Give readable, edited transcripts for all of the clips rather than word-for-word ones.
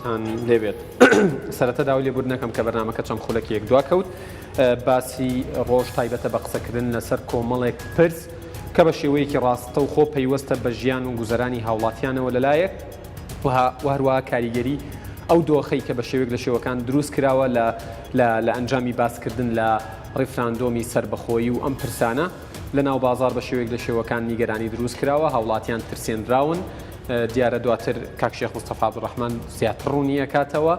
ڕحمەتتان لێبێت سەرەتەدا و لێبوردنەکەم کە بەرنامەکە چەند خولەکی یەک دوا کەوت باسی ڕۆژ تایبەتە بە قسەکردن لەسەر کۆمەڵێک پرس کە بە شێوەیەکی ڕاستە و خۆ پەیوەستە بە ژیان و گوزەرانی هاوڵاتیانەوە لەلایەک و هەروەها کاریگەری ئەو دۆخەی کە بە شێوەیەک لە شێوەکان دروست کراوە لە ئەنجامی باسکردن لە ڕیفراندۆمی سربەخۆیی و ئەم پرسانە لە ناو بازار بە شێوەیەک لە شێوەکان نیگەرانی دروست کراوە هاوڵاتیان ترسێنراون دیارە دواتر کاک شێخ مستەفا عەبدوڕەحمان زیاتر ڕوونی ئەکاتەوە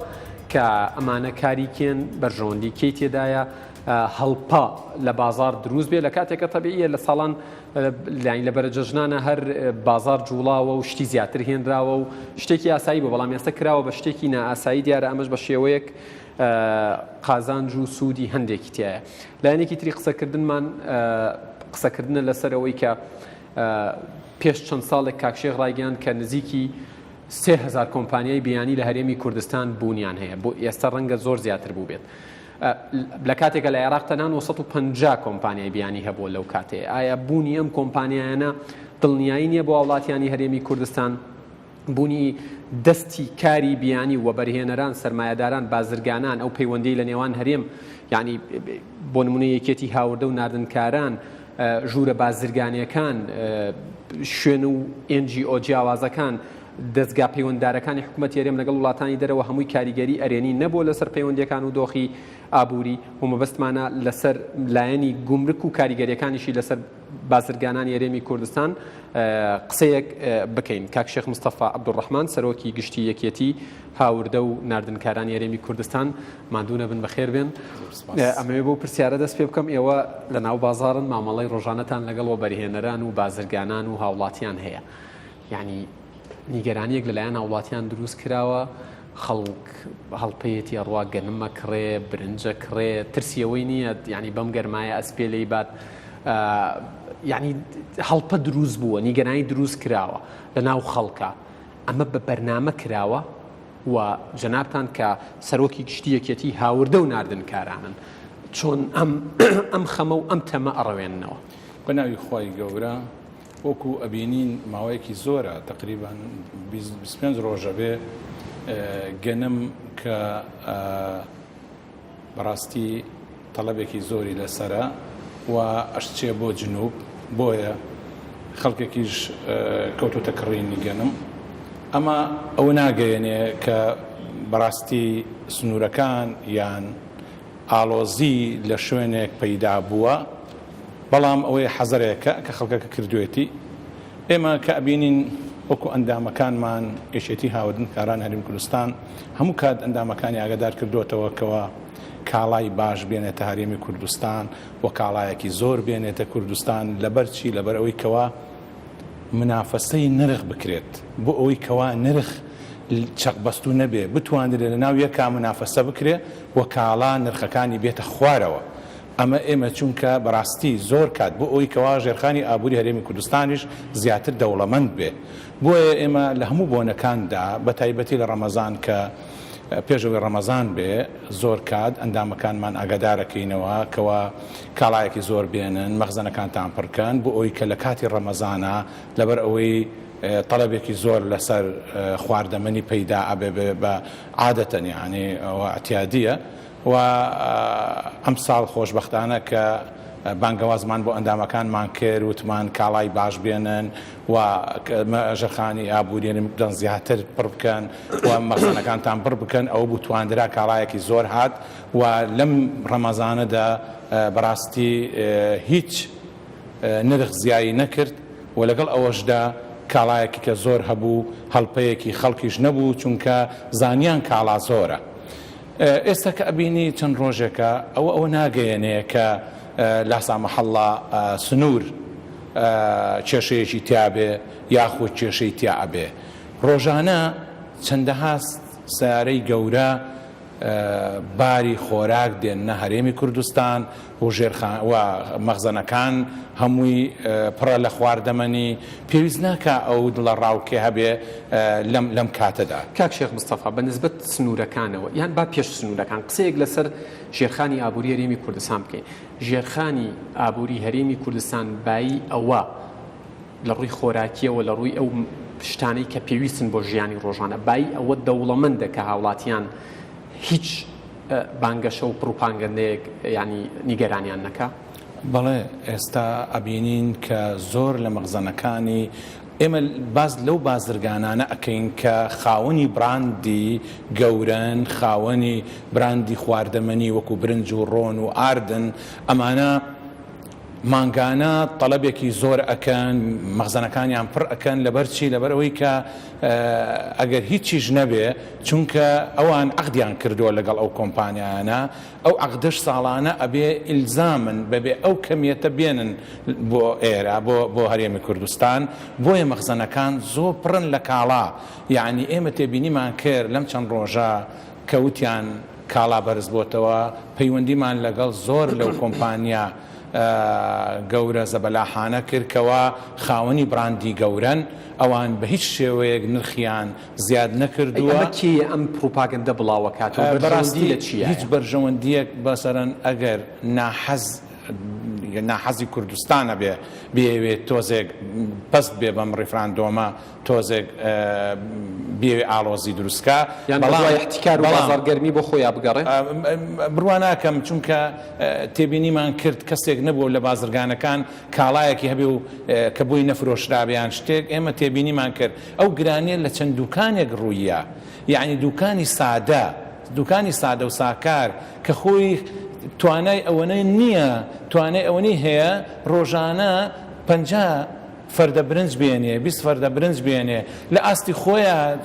کە ئەمانە کاریکێن بەرژەوەندی کەی تێدایە هەڵپا لە بازار دروست بێ لە کاتێکە تەبیعیە لە ساڵان لە بەرەجەژنانە هەر بازار جوڵاوە و شتی زیاتر هێنراوە و شتێکی ئاسایی بۆ بەڵام ئێستا کراوە بە شتێکی نائاسایی دیارە ئەمەش بە شێوەیەک قازانج و سوودی هەندێکی تایە لایەنێکی تری قسەکردنە لەسەرەوەی کە پێش چەند ساڵێک کاکشێخ ڕایگەیاند کە نزیکی 3000 کۆمپانیای بیانی لە هەرێمی کوردستان بوونیان هەیە بۆ ئێستا ڕەنگە زۆر زیاتر بوو بێت لە کاتێکە لە عێراق تەنان 150 کۆمپانیای بیانی هەبووە لەو کاتێ ئایا بوونی ئەم کۆمپانیایانە دڵنیایی نییە بۆ وڵاتیانی هەرێمی کوردستان بوونی دەستی کاری بیانی و بەرهێنەران سەرمایەداران بازرگانان ئەو پەیوەندی لە نێوان هەرێم یعنی بۆ نمونە یەکێتی هاوردە و ناردنکاران ژوورە بازرگانیەکان شوێن و NGO جیاوازەکان دەستگا پەیوەنددارەکانی حکوومەت هەرێم لەگەڵ وڵاتانی دەرەوە هەمووی کاریگەری ئەرێنی نەبوو لەسەر پەیوەندیەکان و دۆخی ئابووری و مەبەستمانە لەسەر لایەنی گومرک و کاریگەریەکانیشی لەسەر بازرگانانی هەرێمی کوردستان قسەیەک بکەین کاک شێخ مستەفا عەبدوڕەحمان سەرۆکی گشتی یەکێتی هاوردە و ناردنکارانی هەرێمی کوردستان ماندوو نەبن بەخێر بێن ئەمەوێ بۆ پرسیارە دەست پێ بکەم ئێوە لە ناو بازاڕن مامەڵەی ڕۆژانەتان لەگەڵەوە بەرهێنەران و بازرگانان و هاوڵاتیان هەیە یعنی نیگەرانیەک لەلایەن هاوڵاتیان دروست کراوە خەڵک هەڵپەیەتی ئەڕوا گەنمە کڕێ برنجە کڕێ ترسیەوەی نییە یعنی بەم گەرمایە ئەسپێلەی بات یعنی هەڵپە دروست بووە نیگەرانی دروست کراوە لە ناو خەڵکە ئەمە بە بەرنامە کراوە و جەنابتان کە سەرۆکی گشتی یەکێتی هاوردە و ناردنکارانن چۆن ئەم خەمە و ئەم تەمە ئەڕەوێننەوە بە ناوی خۆی گەورە وەکو ئەبینین ماوەیەکی زۆرە تقریبان 25 ڕۆژە بێ گەنم کە بەڕاستی تەڵەبێکی زۆری لەسرە و ئەشچێ بۆ جنوب بۆیە خەڵکێکیش کەوتوتە کڕینی گەنم ئەمە ئەوە ناگەیەنێ کە بەڕاستی سنوورەکان یان ئاڵۆزی لە شوێنێک پەیدا بووە بەڵام ئەوەی حەزەرێکە کە خەڵکەکە کردوێتی ئێمە کە ئەبینین وەکو ئەندامەکانمان گەشێتی هاوردنکاران هەرێمی کوردستان هەموو کات ئەندامەکانی ئاگادار کردوتەوە کەوە کاڵای باش بێنێتە هەرێمی کوردستان و کاڵایەکی زۆر بێنێتە کوردستان لەبەرچی لەبەر ئەوەی کەوە منافەسەی نرخ بکرێت بۆ ئەوەی کەوا نرخ چەقبەستوو نەبێ بتوانێت لە ناو یەکا منافەسە بکرێ و کاڵا نرخەکانی بێتە خوارەوە ئەمە ئێمە چونکە بەڕاستی زۆر کات بۆ ئەوەی کەوا ژێرخانی ئابووری هەرێمی کوردستانیش زیاتر دەوڵەمەند بێ بۆیە ئێمە لە هەموو بۆنەکاندا بە تایبەتی لە ڕەمەزان کە پێشەوەی ڕەمەزان بێ زۆر کات ئەندامەکانمان ئاگادارەکەینەوە کەوا کاڵایەکی زۆر بێنن مەخزنەکانتان پڕکەن بۆ ئەوەی کە لە کاتی ڕەمەزانە لەبەر ئەوەی طلبێکی زۆر لەسەر خواردەمەنی پەیدا ئەبێ بە عادەتەن یعنی ئەوە ئەتیادیە و ئەم ساڵ خۆشبەختانە کە بانگەوازمان بۆ ئەندامەکانمان کرد وتمان کاڵای باش بێنن و ژەرخانی ئابووریێنم بدەن زیاتر پڕ بکەن و مەخزنەکانتان پڕ بکەن ئەو بتواندرا کاڵایەکی زۆر هات و لەم ڕەمەزانەدا بەڕاستی هیچ نرخ زیایی نەکرد و لەگەڵ ئەوەشدا کاڵایەکی کە زۆر هەبوو هەڵپەیەکی خەڵکیش نەبوو چونکە زانیان کاڵا زۆرە ئێستا کە ئەبینی چەند ڕۆژێکە ئەوە ناگەیەنێ کە لاسا مەحەڵڵا سنوور کێشەیەکی تیابێ یاخود کێشەی تیا ئەبێ ڕۆژانە چەندەها سیارەی گەورە باری خۆراک دێنە هەرێمی کوردستان و مەخزنەکان هەمووی پڕە لە خواردەمەنی پێویست ناکە ئەو دڵە ڕاوکێ هەبێ لەم کاتەدا کاک شێخ مستەفا بەنسبەت سنوورەکانەوە یان با پێش سنوورەکان قسەیەک لەسەر ژێرخانی ئابووری هەرێمی کوردستان بکەین ژێرخانی ئابووری هەرێمی کوردستان بایی ئەوە لە ڕووی خۆراکیەوە لە ڕووی ئەو شتانەی کە پێویستن بۆ ژیانی ڕۆژانە بای ئەوە دەوڵەمەندە کە هاوڵاتیان هیچ بانگەشە و پروپاگەندەیەک ینی نیگەرانیان نەکا. بەڵێ ئێستا ئەبینین کە زۆر لە مەخزنەکانی ئێمە باز لەو بازرگانانە ئەکەین کە خاوەنی براندی گەورن، خاوەنی براندی خواردەمەنی وەکو برنج و ڕۆن و ئاردن، ئەمانە مانگانە تەڵەبێکی زۆر ئەکەن، مەخزنەکانیان پڕ ئەکەن لەبەرچی لەبەرەوەی کە ئەگەر هیچیش نەبێ چونکە ئەوان عەقدیان کردووە لەگەڵ ئەو کۆمپانیانە، ئەو عەقدەش ساڵانە ئەبێ ئیلزامن بەبێ ئەو کەمیەتە بێنن بۆ ئێرە بۆ هەرێمی کوردستان، بۆیە مەخزنەکان زۆر پڕن لە کاڵا. یعنی ئێمە تێبینیمان کرد لەم چەند ڕۆژە کەوتیان کاڵا بەرز بۆتەوە، پەیوەندیمان لەگەڵ زۆر لەو کۆمپانیا گەورە زەبەلاحانە کردکەوە خاوەنی براندی گەورن، ئەوان بە هیچ شێوەیەک نرخیان زیاد نەکردووە. کی ئەم پروپاگەندە بڵاوەکاتەوە بەڕاستی لە چیە؟ هیچ بەرژەوەندیەک بەسەرەن ئەگەر ناحەزی کوردستانە بێوێت تۆزێک پەست بێ بەم ڕیفراندۆمە، تۆزێک بێوێ ئاڵۆزی دروستکە، احتیکار و بازاڕگەرمی بۆ خۆیان بگەڕێ. بڕوا ناکەم چونکە تێبینیمان کرد کەسێک نەبوو لە بازرگانەکان کاڵایەکی هەبێ و کە بووی نەفرۆشرابیان شتێک، ئێمە تێبینیمان کرد ئەو گرانیە لە چەند دوکانێک ڕوویە، یعنی دوکانی سادە و ساکار کە خۆی توانای ئەوەنەی نییە، توانای ئەوەنەی هەیە ڕۆژانە 50 فەردە برنج بێنێ، 20 فەردە برنج بێنێ لە ئاستی خۆیان،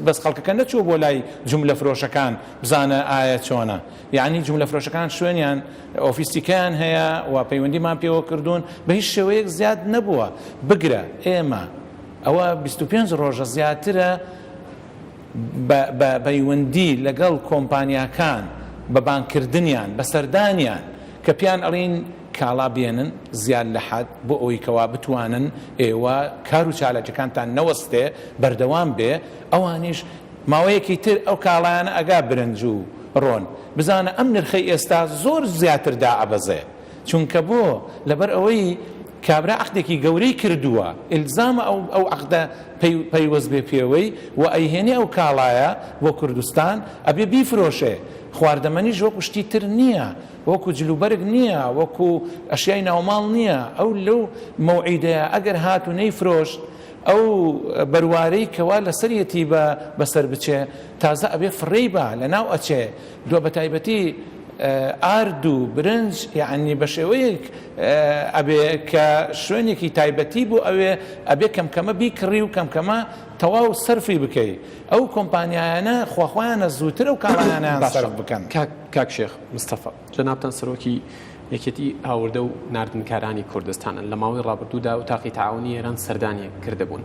بەس خەڵکەکە نەچوو بۆ لای جوملە فرۆشەکان بزانە ئایا چۆنە. یعنی جوملە فرۆشەکان شوێنیان ئۆفیسیکیان هەیە و پەیوەندیمان پێوە کردوون بە هیچ شێوەیەک زیاد نەبووە. بگرە ئێمە ئەوە 25 ڕۆژە زیاترە بە پەیوەندی لەگەڵ کۆمپانیاکان بە بانکردنیان بە سەردانیان کە پیان ئەڵین کاڵا بێنن زیاد لە حەد بۆ ئەوەی کەوا بتوانن ئێوە کار و چالاکیەکانتان نەوەستێ بەردەوام بێ، ئەوانیش ماوەیەکی تر ئەو کاڵایانە ئەگا برنج و ڕۆن بزانە ئەم نرخەی ئێستا زۆر زیاتر دائەبەزێ، چونکە بۆ لەبەر ئەوەی کابرا عەقدێکی گەورەی کردووە، ئیلزامە ئەو عەقدە پەیوەست بێ پێوەی و ئەیهێنێ ئەو کاڵایە بۆ کوردستان ئەبێ بیفرۆشێ. خواردەمەنیش وەکو شتی تر نییە، وەکو جلوبەرگ نییە، وەکو ئەشیای ناوماڵ نییە. ئەو لەو مەوعیدەیە ئەگەر هات و نەیفرۆشت ئەو بەروارەی کەوا لەسەرەتی بەسەر بچێ تازە ئەبێ فڕێی بە لە ناو ئەچێ دۆ بە تایبەتی ئارد و برنج، یعنی بە شێوەیەک ئەبێ کە شوێنێکی تایبەتی بوو ئەبێ کەمکەمە بیکڕی و کەمکەمە تەواو سەرفی بکەی. ئەو کۆمپانیایانە خواخوایانە زووتر ئەو کاڵایانیان سەرف بکەن. کاک شێخ مستەفا، جەنابتان سەرۆکی یەکێتی هاوردە و ناردنکارانی کوردستانن لە ماوەی ڕابردوودا و تاقی تەعاونی ئێران سەردانی کردبوون.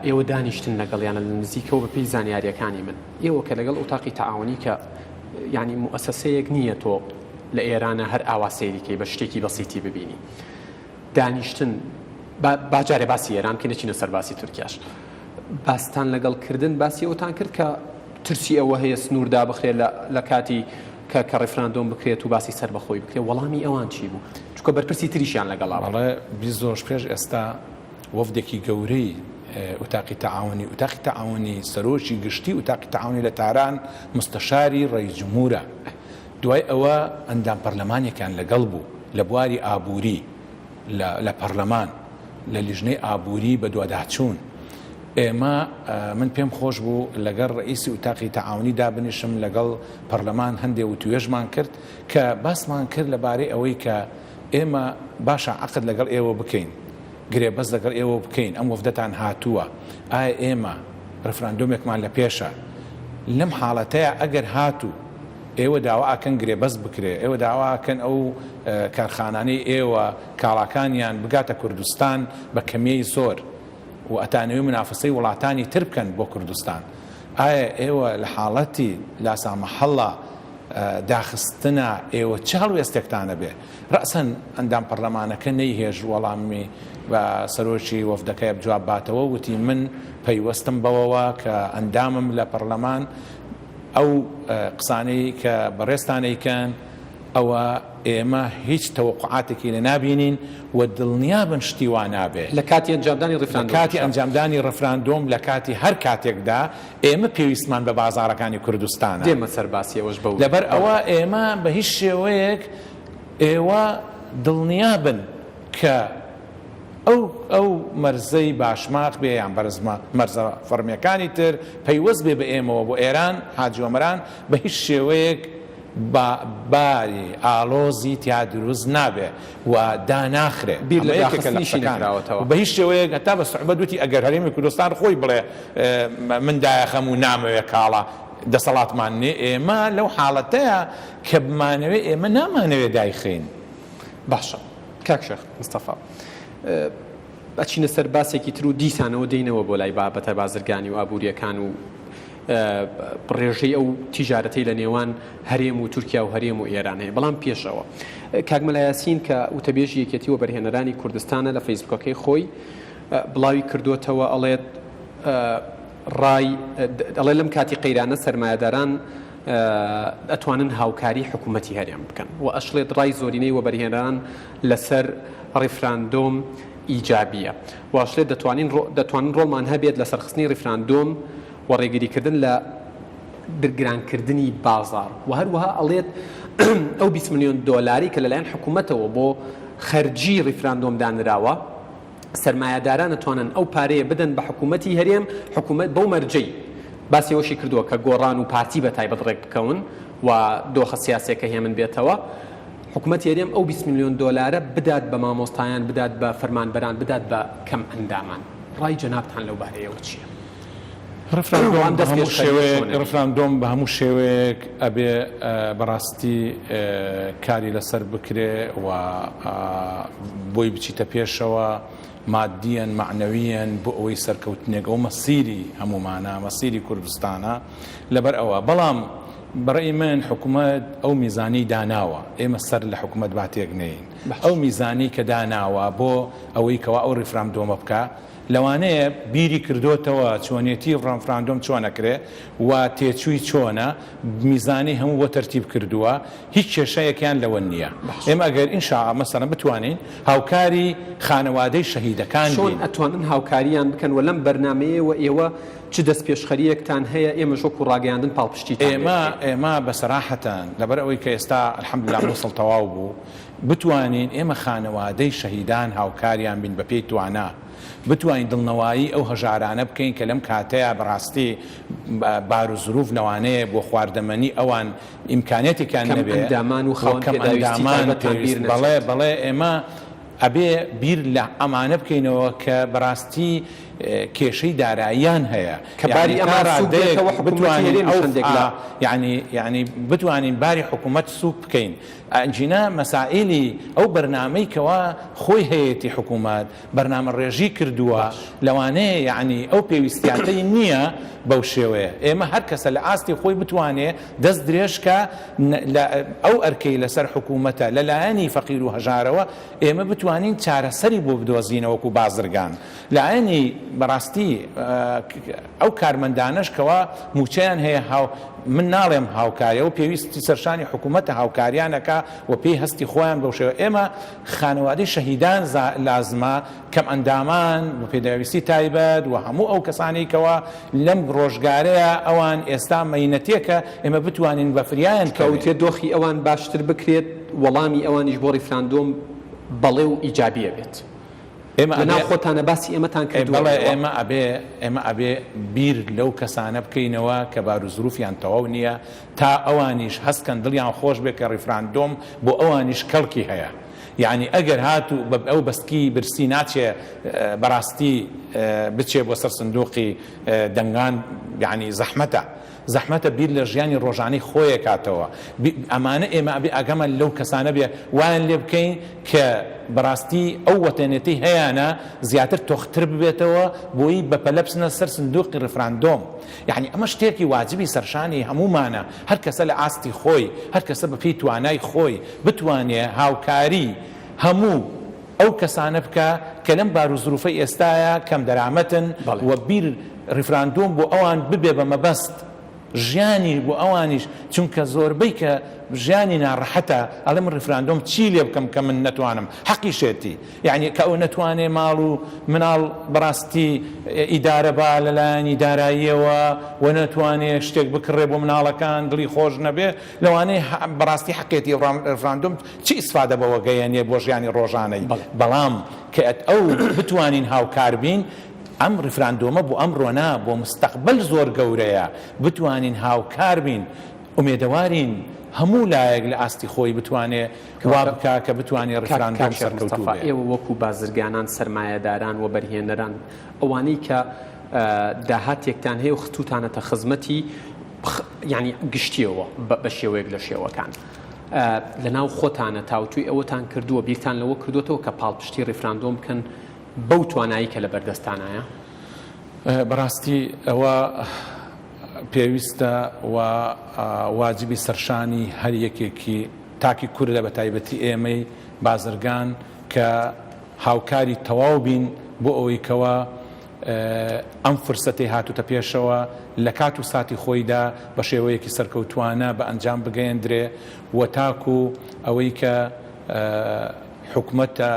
ئێوە دانیشتن لەگەڵیانە لە نزیکەوە بەپێی زانیاریەکانی من، ئێوە کە لەگەڵ ئەو تاقی تەعاونی کە یعنی مؤسسەیەک نییە تۆ لە ئێرانە هەر ئاوا سەیریکەی بە شتێکی بەسیتی ببینی، دانیشتن باجارێ باسی ئێران کە نەچینە سەر باسی تورکیاش، باستان لەگەڵکردن باسی ئەوتان کرد کە ترسی ئەوە هەیە سنووردا بخرێت لە کاتی کە ڕیفراندۆم بکرێت و باسی سەر بەخۆی بکرێت. وەڵامی ئەوان چی بوو؟ چونکە بەرپرسی تریشیان لەگەڵا. بەڵێ 20 ڕۆژ پێش ئێستا وەفدێکی گەورەی وتاقی تەعاونی سەرۆکی گشتی وتاقی تەعاونی لە تاران مستەشاری ڕئیس جمهورە، دوای ئەوە ئەندام پەرلەمانێکیان لەگەڵ بوو لە بواری ئابووری لە پەرلەمان لە لیژنەی ئابووری بە دوواداچوون. ئێمە من پێم خۆش بوو لەگەڵ ڕئیسی وتاقی تەعاونی دابنیشم لەگەڵ پەرلەمان هەندێک و توێژمان کرد کە باسمان کرد لەبارەی ئەوەی کە ئێمە باشە عەقد لەگەڵ ئێوە بکەین، گرێبەست لەگەڵ ئێوە بکەین، ئەم وەفدەتان هاتووە، ئایا ئێمە ڕیفراندۆمێکمان لە پێشە لەم حاڵەتەیە ئەگەر هاتوو ئێوە داواکەن گرێبەست بکرێ، ئێوە داواکەن ئەو کارخانانەی ئێوە کاڵاکانیان بگاتە کوردستان بە کەمیەی زۆر و ئەتانەوێ منافسەی وڵاتانی تر بکەن بۆ کوردستان، ئایا ئێوە لە حاڵەتی لاسامەحەڵە داخستنە ئێوە چ هەڵوێستێکتانە بێ؟ ڕەسەن ئەندام پەرلەمانەکە نەیهێژ وەڵامی بە سەرۆکی وەفدەکەی بجواب باتەوە، وتی من پەیوەستم بەوەوە کە ئەندامم لە پەرلەمان ئەو قسانەی کە بەڕێستانەیکەن ئەوە ئێمە هیچ تەوقعاتێکی لە نابینین و دڵنیابن شتی وا نابێت لە کاتی ئەنجامدانی ڕفراندۆم کاتی ئەنجامدانی ڕفراندۆم لە کاتی هەر کاتێکدا ئێمە پێویستمان بە بازاڕەکانی کوردستانە دێمە سەرباسیەوەش بەو لەبەر ئەوە ئێمە بە هیچ شێوەیەک ئێوە دڵنیابن کە ئەو مەرزەی باشماق بێ یان مەرزە فەرمیەکانی تر پەیوەست بێ بە ئێمەوە بۆ ئێران حاجۆمەران بە هیچ شێوەیەک باری ئالۆزی تیا دروست نابێ و داناخرێ بیر لە یاخستنیشی نکراوەتەوە بە هیچ شێوەیە هەتا بە سوحبەت وتی ئەگەر هەرێمی کوردستان خۆی بڵێ من دایەخەم و نامەوێ کاڵە دەسەڵاتمان نێ ئێمە لەو حاڵەتەیە کە بمانەوێ ئێمە نامانەوێ دایخین. باشە کاک شێخ مستەفا ئەچینە سەر باسێکی تر و دیسانەوە دێنەوە بۆ لای بابەتە بازرگانی و ئابوووریەکان و ڕێژەی ئەو تیجارەتەی لە نێوان هەرێم و تورکیا و هەرێم و ئێران هەیە بەڵام پێشەوە کاک مەلا یاسین کە وتەبێژی یەکێتی و بەرهێنەرانی کوردستانە لە فەیسبوکەکەی خۆی بڵاوی کردوتەوە ئەڵێت ئەڵێ لەم کاتی قەیرانە سەرمایەداران ئەتوانن هاوکاری حکوومەتی هەرێم بکەن و ئەشڵێت ڕای زۆرینەی و بەرهێنەران لەسەر ڕیفراندۆم ئیجابیە واشڵێت دەتوانن ڕۆڵمان هەبێت لە سەرخستنی ڕیفراندۆم و ڕێگریکردن لە دەرگرانکردنی بازار و هەروەها ئەڵێت ئەو 20 ملیۆن دۆلاری کە لەلایەن حکوومەتەوە بۆ خەرجی ڕیفراندۆم دانراوە سەرمایەداران ئەتوانن ئەو پارەیە بدەن بە حکوومەتی هەرێم حکوومەت بەو مەرجەی باسی ئەوشی کردووە کە گۆڕان و پارتی بە تایبەت ڕێک بکەون و دۆخە سیاسێکە هێمن بێتەوە حکوومەتی هەرێم ئەو 20 ملیۆن دۆلارە بدات بە مامۆستایان بدات بە فەرمانبەران بدات بە کەم ئەندامان ڕای جەنابتان لەو بارەیەوە چییە؟ ڕفراندۆم بە هەموو شێوەیەک ئەبێ بەڕاستی کاری لەسەر بکرێ و بۆی بچیتە پێشەوە مادیەن معنەویەن بۆ ئەوەی سەرکەوتنێک ئەو مەسیری هەمومانە مەسیری کوردستانە لەبەر ئەوە بەڵام بەڕێی من حکوومەت ئەو میزانی داناوە ئێمە سەر لە حکوومەت باتێک نین ئەو میزانی کە داناوە بۆ ئەوەی کەوا ئەو ڕیفراندۆمە بکە لەوانەیە بیری کردوتەوە چۆنیەتی ڕەفراندۆم چۆنەکرێ و تێچووی چۆنە میزانی هەموو بۆ تەرتیب کردووە هیچ کێشەیەکیان لەوە نییە ئێمە ئەگەر ئینشاء مەسەڵەن بتوانین هاوکاری خانەوادەی شەهیدەکان چۆن ئەتوانن هاوکاریان بکەن و لەم بەرنامەیەوە ئێوە چ دەست پێشخەریەکتان هەیە ئێمە ژۆک و ڕاگەیاندن پاڵپشتیتان ئێمە بەسەراحەتەن لەبەر ئەوەی کە ئێستا الحەمدوللا موسڵ تەواو بوو بتوانین ئێمە خانەوادەی شەهیدان هاوکاریان بین بە پێی توانە بتوانین دڵنەوایی ئەو هەژارانە بکەین کە لەم کاتەیە بەڕاستی بار و زروف لەوانەیە بۆ خواردەمەنی ئەوان ئیمکانێتێکیان نەبێت ئەندامان و بەڵێ ئێمە ئەبێ بیر لە ئەمانە بکەینەوە کە بەڕاستی کێشەی داراییان هەیە یعنی بتوانین باری حکوومەت سوپ بکەین ئەنجینە مەسائلی ئەو بەرنامەی کەوا خۆی هەیەی حکوومەت بەرنامە ڕێژی کردووە لەوانەیە یعنی ئەو پێویستیاتەی نییە بەو شێوەیە ئێمە هەر کەسە لە ئاستی خۆی بتوانێت دەست درێژکە ئەو ئەرکەی لەسەر حکوومەتە لەلایەنی فەقیر و هەژارەوە ئێمە بتوانین چارەسەری بۆ بدۆزینەوەکو بازرگان لەعینی بەڕاستی ئەو کارمەندانش کەوا موچەیان هەیە من ناڵێم هاوکاریە و پێویستی سەرشانی حکوومەتە هاوکاریانەکە و پێی هەستی خۆیان بەو شێوە ئێمە خانەوادەی شەهیدان لازمە کەم ئەندامان بە پێداویستی تایبەت و هەموو ئەو کەسانی کەوا لەم ڕۆژگارەیە ئەوان ئێستا مەینەتێکە ئێمە بتوانین بە فریایان کەوتێ دۆخی ئەوان باشتر بکرێت وەڵامی ئەوانیش بۆ ڕیفراندۆم بەڵێ و ئیجابیە بێت ئێمە خۆتانە باسی ئێمەتان کردووە ئێمە ئەبێ بیر لەو کەسانە بکەینەوە کە بار و زروفیان تەواو نییە تا ئەوانیش هەستکەن دڵیان خۆش بێت کە ڕیفراندۆم بۆ ئەوانیش کەڵکی هەیە یعنی ئەگەر هاتو ئەو بەستکی برسی ناچێ بەڕاستی بچێ بۆ سەر سندوقی دەنگان یعنی زەحمەتە بیر لە ژیانی ڕۆژانەی خۆیە کاتەوە ئەمانە ئێمە ئەبێ ئەگەمە لەو کەسانە بێ وایان لێ بکەین کە بەڕاستی ئەو وەتێنێتی هەیەە زیاتر تۆختر ببێتەوە بۆی بەپەلە بچنە سەر سندوقی ڕیفراندۆم یعنی ئەمە شتێکی واجبی سەرشانی هەمومانە هەر کەسە لە ئاستی خۆی هەر کەسە بەپێی توانای خۆی بتوانێت هاوکاری هەموو ئەو کەسانە بکە کە لەم بار و زروفەی ئێستایە کەم دەرامەتن و بیر ڕیفراندۆم بۆ ئەوان ببێ بە مەبەست ژیانی بۆ ئەوانیش چونکە زۆربەی کە ژیانی ناڕەحەتە ئەڵێ من ڕیفراندۆم چی لێ بکەم کە من نەتوانم حەقی شێتی یعنی کە ئەو نەتوانێ ماڵ و مناڵ بەڕاستی ئیدارە با لەلایەنی داراییەوە و نەتوانێ شتێک بکڕێ بۆ مناڵەکان دڵی خۆش نەبێ لەوانەیە بەڕاستی حەقێتی ڕیفراندۆم چی ئیسفادە بەوە گەیەنێ بۆ ژیانی ڕۆژانەی بەڵام کە ئەو بتوانین هاوکار بین ئەم ڕیفراندۆمە بۆ ئەمڕۆنا بۆ مستەقبل زۆر گەورەیە بتوانین هاوکار بین ئومێدەوارین هەموو لایەک لە ئاستی خۆی بتوانێت وا بکە کە بتوانێت ڕیفراندۆم سەرکەوتوو بێت. ئێوە وەکو بازرگانان سەرمایەداران و بەرهێنەران ئەوانەی کە داهاتێکتان هەیە و خستوتانەتە خزمەتی یعنی گشتیەوە بە شێوەیەک لە شێوەکان لەناو خۆتانە تاوتوی ئەوەتان کردووە بیرتان لەوە کردوێتەوە کە پاڵپشتی ڕیفراندۆم بکەن بەو توانایی کە لە بەردەستانایە؟ بەڕاستی ئەوە پێویستە و واجبی سەرشانی هەر یەکێکی تاکی کوردە بە تایبەتی ئێمەی بازرگان کە هاوکاری تەواو بین بۆ ئەوەی کەوە ئەم فرسەتی هاتوتە پێشەوە لە کات و ساتی خۆیدا بە شێوەیەکی سەرکەوتوانە بە ئەنجام بگەیەندرێ و تاکو ئەوەی کە حکومەتە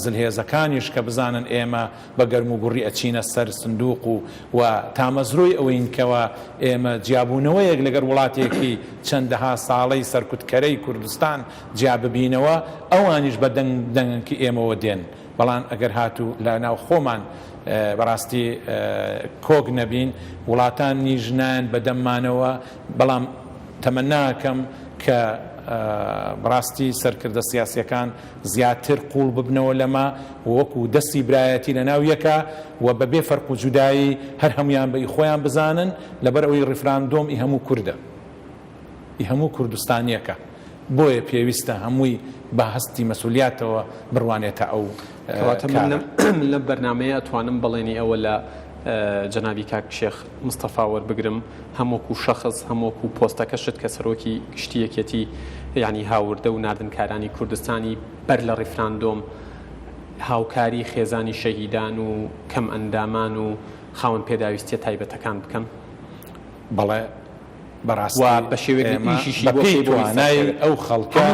زلهێزەکانیش کە بزانن ئێمە بە گەرم و گوڕی ئەچینە سەر سندوق و تامەزرۆی ئەوەین کەوە ئێمە جیابوونەوەیەک لەگەر وڵاتێکی چەندەها ساڵەی سەرکوتکەرەی کوردستان جیا ببینەوە ئەوانیش بە دەنگی ئێمەوە دێن بەڵام ئەگەر هاتوو لە ناو خۆمان بەڕاستی کۆگ نەبین وڵاتان نیژنان بەدەممانەوە بەڵام تەمەناکەم کە بەڕاستی سەرکردە سیاسیەکان زیاتر قوڵ ببنەوە لەما وەکو دەستی برایەتی لە ناو یەکە و بەبێ فەرق و جودایی هەر هەمویان بە خۆیان بزانن لەبەر ئەوەی ڕیفراندۆم ئی هەموو کوردە ئی هەموو کوردستانیەکە بۆیە پێویستە هەمووی بە هەستی مەسئولیاتەوە بڕوانێتە ئەو لە بەرنامەیە ئەتوانم بەڵێنی ئەوە لە جەنابی کاک شێخ مستەفا وەربگرم هەمووکو شەخص هەمووکو پۆستەکەشت کە سەرۆکی گشتیەکێتی یعنی هاوردە و ناردنکارانی کوردستانی بەر لە ڕیفراندۆم هاوکاری خێزانی شەهیدان و کەم ئەندامان و خاوەن پێداویستیە تایبەتەکان بکەن؟ بەڵێ بەڕاستی بە شێوەیەکی بەپێی توانای ئەو خەڵکە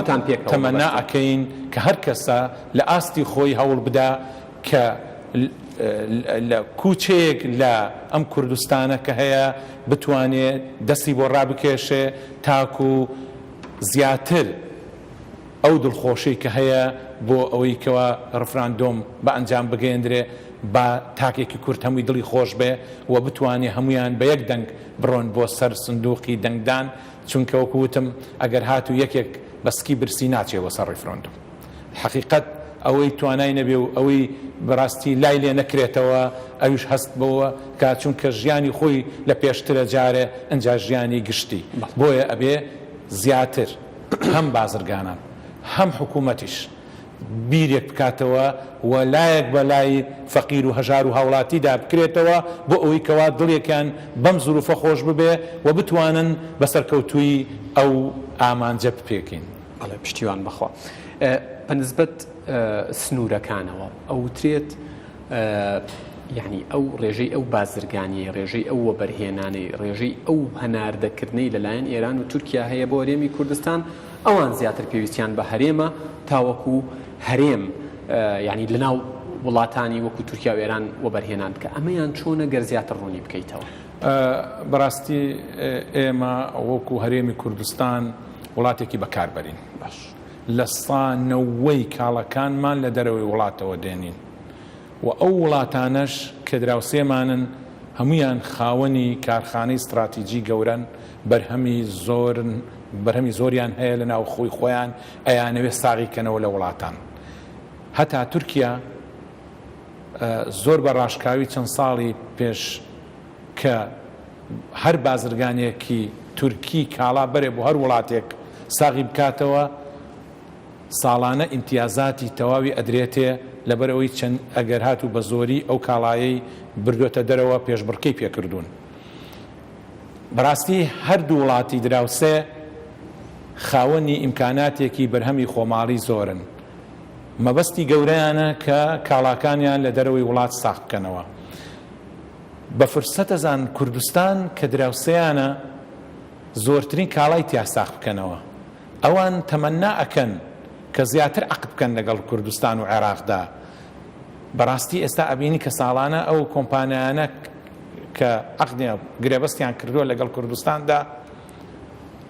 تەمەنا ئەکەین کە هەر کەسە لە ئاستی خۆی هەوڵ بدا کە لە کوچێک لە ئەم کوردستانە کە هەیە بتوانێت دەستی بۆ ڕابکێشێ تاکو زیاتر ئەو دڵخۆشی کە هەیە بۆ ئەوەی کەوە ڕیفراندۆم بە ئەنجام بگەێنرێ بە تاکێکی کورت هەمووی دڵی خۆش بێ و بتوانێت هەمویان بە یەک دەنگ بڕۆن بۆ سەر سندوقی دەنگدان چونکە وەکوتم ئەگەر هاتو یەکێک بەسکی برسی ناچێەوە سەر ڕیفراندۆم حەقیقەت ئەوەی توانای نەبێ و ئەوەی بەڕاستی لای لێ نەکرێتەوە ئەویش هەست بەوە کە چونکە ژیانی خۆی لە پێشترە جارێ ئەنجا ژیانی گشتی بۆیە ئەبێ زیاتر هەم بازرگانان هەم حکوومەتیش بیرێک بکاتەوە و لایەک بە لای فەقیر و هەژار و هاوڵاتیدا بکرێتەوە بۆ ئەوەی کەوا دڵێکیان بەم زروفە خۆش ببێ و بتوانن بەسەرکەوتووی ئەو ئامانجە بپێکین. بەڵێ پشتیوان بەخوا. بەنسبەت سنوورەکانەوە ئەوترێت یعنی ئەو ڕێژەی ئەو بازرگانی ڕێژەی ئەو وەبەرهێنانەی ڕێژەی ئەو هەناردەکردنەی لەلایەن ئێران و تورکیا هەیە بۆ هەرێمی کوردستان ئەوان زیاتر پێویستیان بە هەرێمە تاوەکو هەرێم یعنی لەناو وڵاتانی وەکو تورکیا و ئێران وەبەرهێنان بکە ئەمەیان چۆنە گەر زیاتر ڕوونی بکەیتەوە؟ بەڕاستی ئێمە وەکو هەرێمی کوردستان وڵاتێکی بەکاربەرین باش لە 90% کاڵەکانمان لە دەرەوەی وڵاتەوە دێنین و ئەو وڵاتانەش کە دراوسێمانن هەمویان خاوەنی کارخانەی استراتیجی گەورن بەرهەمی زۆریان هەیە لە ناو خۆی خۆیان ئەیانەوێ ساغیکەنەوە لە وڵاتان هەتا تورکیا زۆر بە ڕاشکاوی چەند ساڵی پێش کە هەر بازرگانێکی تورکی کاڵا بەرێ بۆ هەر وڵاتێک ساغی بکاتەوە ساڵانە ئیمتیازاتی تەواوی ئەدرێتێ لەبەرەوەی چەند ئەگەر هاتوو بە زۆری ئەو کاڵایەی بردوێتە دەرەوە پێشبڕکەی پێکردوون. بەڕاستی هەردوو وڵاتی دراوسێ خاوەنی ئیمکاناتێکی بەرهەمی خۆماڵی زۆرن مەبەستی گەورەیانە کە کاڵاکانیان لە دەرەوەی وڵات ساخ بکەنەوە. بە فرسەتەزان کوردستان کە دراوسەیانە زۆرترین کاڵای تیاساخ بکەنەوە ئەوان تەمەنا ئەکەن کە زیاتر عقد بکەن لەگەڵ کوردستان و عێراقدا بەڕاستی ئێستا ئەبینی کە ساڵانە ئەو کۆمپانیانە کە عقدیان گرێبەستیان کردووە لەگەڵ کوردستاندا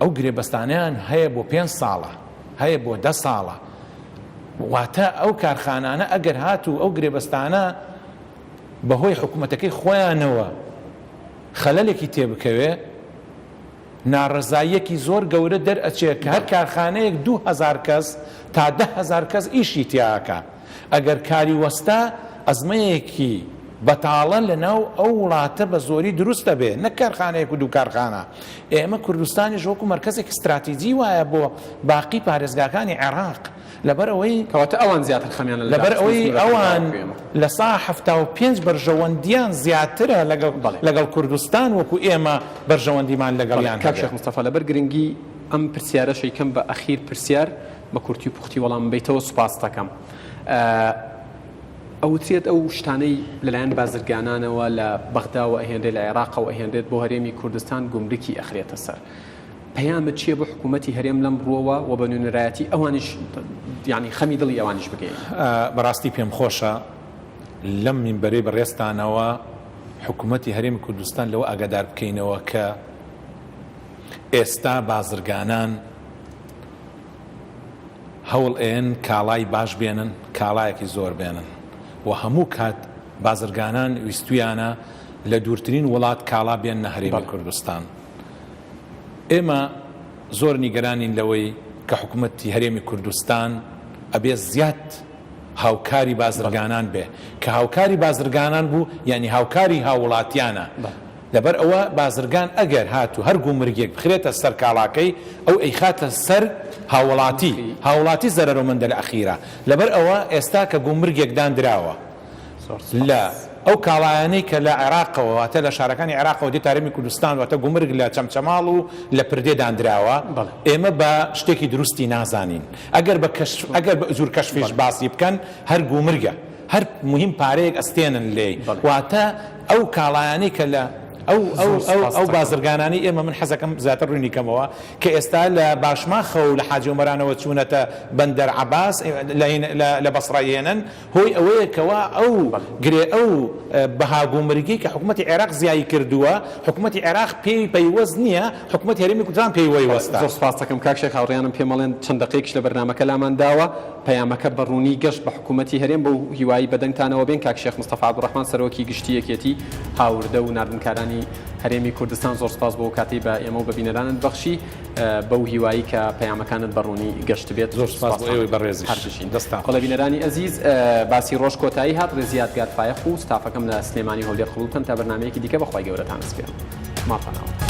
ئەو گرێبەستانیان هەیە بۆ 5 ساڵە هەیە بۆ 10 ساڵە واتە ئەو کارخانانە ئەگەر هاتوو ئەو گرێبەستانە بەهۆی حکوومەتەکەی خۆیانەوە خەلەلێکی تێبکەوێ ناڕەزاییەکی زۆر گەورە دەرئەچێت کە هەر کارخانەیەک 2000 کەس تا 10,000 کەس ئیشی تیاکە ئەگەر کاری وەستا ئەزمەیەکی بەتاڵە لەناو ئەو وڵاتە بە زۆری دروستە بێ نەک کارخانەیەک و دوو کارخانە ئێمە کوردستانیش وەکو مەرکەزێک استراتیجی وایە بۆ باقی پارێزگاکانی عێراق لەبەر ئەوەی کەواتە ئەوان زیاتر خەمیان لەبەر ئەوەی ئەوان لە سا 75 بەرژەوەندیان زیاترە لەگەڵ کوردستان وەکو ئێمە بەرژەوەندیمان لەگەڵیان کاک شێخ مستەفا لەبەر گرنگی ئەم پرسیارە شەیکەم بە ئەخیر پرسیار بە کورتی و پوختی وەڵام بیتەوە سوپاس دەکەم ئەوترێت ئەو شتانەی لەلایەن بازرگانانەوە لە بەغداوە ئەهێنرێت لە عێراقەوە ئەهێنرێت بۆ هەرێمی کوردستان گومرکی ئەخرێتە سەر پەیامە چییە بۆ حکوومەتی هەرێم لەم ڕۆوە و بە نوێنەرایەتی ئەوانیش ینی خەمی دڵی ئەوانیش بگەین بەڕاستی پێم خۆشە لەم مینبەرەی بەڕێستانەوە حکوومەتی هەرێمی کوردستان لەوە ئاگادار بکەینەوە کە ئێستا بازرگانان هەوڵ ئێن کاڵای باش بێنن کاڵایەکی زۆر بێنن و هەموو کات بازرگانان ویستویانە لە دوورترین وڵات کاڵا بێننە هەرێمی کوردستان ئێمە زۆر نیگەرانین لەوەی کە حکوومەتی هەرێمی کوردستان ئەبێ زیاد هاوکاری بازرگانان بێ کە هاوکاری بازرگانان بوو یعنی هاوکاری هاوڵاتیانە لەبەر ئەوە بازرگان ئەگەر هاتوو هەر گومرگێک بخرێتە سەر کاڵاکەی ئەو ئەیخاتە سەر هاوڵاتی زەرەرۆمەندە لە ئەخیرە لەبەر ئەوە ئێستا کە گومرگێک دانراوە لە ئەو کاڵایانەی کە لە عێراقەوە واتە لە شارەکانی عێراقەوە دێت هەرێمی کوردستان واتە گومرگ لە چەمچەماڵ و لە پردێ دانراوە ئێمە بە شتێکی دروستی نازانین ئەگەر بە زور کەشفێش باسی بکەن هەر گومرگە هەر مهم پارەیەک ئەستێنن لێ واتە ئەو کاڵایانەی کە لە ئەو بازرگانانی ئێمە من حەزەکەم زیاتر ڕوونی کەمەوە کە ئێستا لە باشماخە و لە حاجی عومەرانەوە چوونەتە بەندەر عەباس لە بەسڕەیێنن هۆی ئەوەیەکەوە ئەو بەهاگومرگی کە حکوومەتی عێراق زیایی کردووە حکوومەتی عێراق پێی پەیوەست نییە حکوومەتی هەرێمی کوردستان پێی وەیوەستە زۆر سوپاس دەکەم کاک شێخ هاوڕێیانم پێمەڵێن چەند دقیقەیەکش لە بەرنامەکە لامان داوە پەیامەکە بەڕوونی گەشت بە حکوومەتی هەرێم بە هیوایی بەدەنگتانەوە بێن کاک شێخ مستەفا عەبدوڕەحمان سەرۆکی گشتی یەکێتی هاوردە و ناردنکارانی هەرێمی کوردستان زۆر سپاس بۆ کاتی بە ئێمە و بە بینەرانت بەخشی بەو هیوایی کە پەیامەکانت بەڕوونی گەشت بێت زۆر سپاس بۆ ئێوەی بەڕێزی دەستان خۆڵە بینەرانی ئەزیز باسی ڕۆژ کۆتایی هات ڕێزیات گارفایەخ و ستافەکەم لە سلێمانی هەولێر قبوڵ بکەن تا بەرنامەیەکی دیکە بەخوای گەورەتان سپێرم ماپەناوە